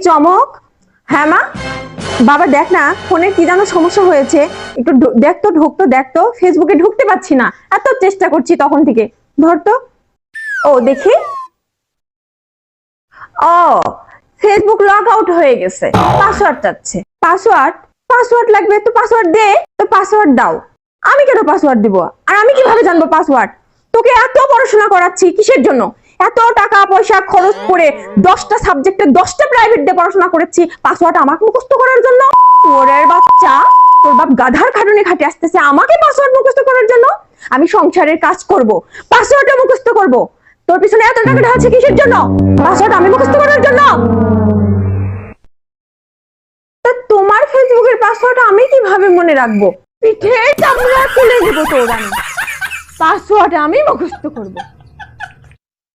চমক! হ্যাঁ মা, বাবা দেখ না ফোনের কি যেন সমস্যা হয়েছে, একটু দেখ তো ফেসবুকে ঢুকতে পারছি না, এত চেষ্টা করছি তখন থেকে। ধর তো। ও দেখি। ও, ফেসবুক লগ আউট হয়ে গেছে, পাসওয়ার্ড চাচ্ছে। পাসওয়ার্ড? পাসওয়ার্ড লাগবে তো পাসওয়ার্ড দে। তো পাসওয়ার্ড দাও। আমি কেন পাসওয়ার্ড দিব? আর আমি কিভাবে জানবো পাসওয়ার্ড? তোকে এত পড়াশোনা করাচ্ছি কিসের জন্য? এত টাকা পয়সা খরচ করে 10টা সাবজেক্টে 10টা প্রাইভেট দিয়ে পড়াশোনা করেছি, পাসওয়ার্ড আমাকে মুখস্থ করার জন্য? ওরের বাচ্চা, তোর বাপ গাধার খাটুনি খাটে আসতেছে আমাকে পাসওয়ার্ড মুখস্থ করার জন্য? আমি সংসারের কাজ করব, পাসওয়ার্ডটা মুখস্থ করব। তোর পিছনে এত টাকা ঢালছে কিসের জন্য? পাসওয়ার্ড আমি মুখস্থ করার জন্য? তা তোমার ফেসবুকের পাসওয়ার্ড আমি কিভাবে মনে রাখবো? পিঠে চামড়া তুলে দেবো তোর আমি। পাসওয়ার্ড আমি মুখস্থ করব।